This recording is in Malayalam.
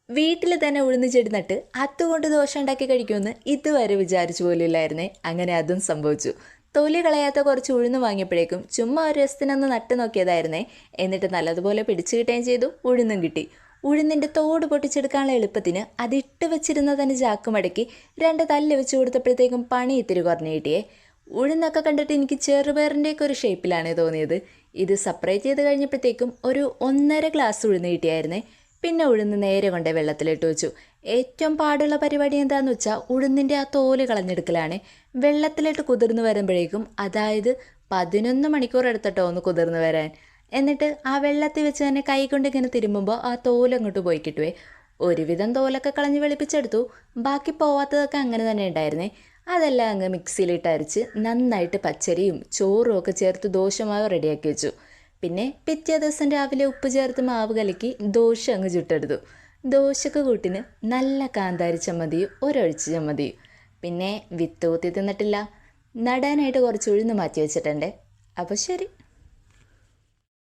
വീട്ടിൽ തന്നെ ഉഴുന്ന് ചെടി നട്ട് അതുകൊണ്ട് ദോശ ഉണ്ടാക്കി കഴിക്കുമെന്ന് ഇതുവരെ വിചാരിച്ചു പോലില്ലായിരുന്നേ. അങ്ങനെ അതും സംഭവിച്ചു. തൊലി കളയാത്ത കുറച്ച് ഉഴുന്ന് വാങ്ങിയപ്പോഴേക്കും ചുമ്മാ ഒരു രസത്തിനൊന്ന് നട്ട് നോക്കിയതായിരുന്നേ. എന്നിട്ട് നല്ലതുപോലെ പിടിച്ചു കിട്ടുകയും ചെയ്തു, ഉഴുന്നും കിട്ടി. ഉഴുന്നിൻ്റെ തോട് പൊട്ടിച്ചെടുക്കാനുള്ള എളുപ്പത്തിന് അതിട്ട് വെച്ചിരുന്ന തന്നെ ചാക്ക് മടക്കി 2 തല്ല് വെച്ച് കൊടുത്തപ്പോഴത്തേക്കും പണി ഇത്തിരി കുറഞ്ഞു കിട്ടിയേ. ഉഴുന്നൊക്കെ കണ്ടിട്ട് എനിക്ക് ചെറുപയറിൻ്റെയൊക്കെ ഒരു ഷേപ്പിലാണ് തോന്നിയത്. ഇത് സെപ്പറേറ്റ് ചെയ്ത് കഴിഞ്ഞപ്പോഴത്തേക്കും ഒരു 1.5 ഗ്ലാസ് ഉഴുന്ന് കിട്ടിയായിരുന്നേ. പിന്നെ ഉഴുന്ന് നേരെ കൊണ്ടേ വെള്ളത്തിലിട്ട് വെച്ചു. ഏറ്റവും പാടുള്ള പരിപാടി എന്താണെന്ന് വെച്ചാൽ ഉഴുന്നിൻ്റെ ആ തോല് കളഞ്ഞെടുക്കലാണ്. വെള്ളത്തിലിട്ട് കുതിർന്ന് വരുമ്പോഴേക്കും, അതായത് 11 മണിക്കൂർ എടുത്തിട്ടോ ഒന്ന് കുതിർന്ന് വരാൻ. എന്നിട്ട് ആ വെള്ളത്തിൽ വെച്ച് തന്നെ കൈ കൊണ്ട് ഇങ്ങനെ തിരുമ്പുമ്പോൾ ആ തോലങ്ങോട്ട് പോയി കിട്ടുവേ. ഒരുവിധം തോലൊക്കെ കളഞ്ഞ് വെളുപ്പിച്ചെടുത്തു. ബാക്കി പോവാത്തതൊക്കെ അങ്ങനെ തന്നെ ഉണ്ടായിരുന്നേ. അതെല്ലാം അങ്ങ് മിക്സിയിലിട്ട് അരച്ച് നന്നായിട്ട് പച്ചരിയും ചോറും ഒക്കെ ചേർത്ത് ദോശമാവ് റെഡിയാക്കി വെച്ചു. പിന്നെ പിറ്റേ ദിവസം രാവിലെ ഉപ്പ് ചേർത്ത് മാവ് കലക്കി ദോശ അങ്ങ് ചുട്ടെടുത്തു. ദോശക്ക് കൂട്ടിന് നല്ല കാന്താരി ചമ്മന്തിയും ഒരൊഴിച്ച് ചമ്മന്തിയും. പിന്നെ വിത്ത് കുത്തി തിന്നിട്ടില്ല. നടാനായിട്ട് കുറച്ച് ഉഴുന്ന് മാറ്റി വെച്ചിട്ടുണ്ട്. അപ്പോൾ ശരി.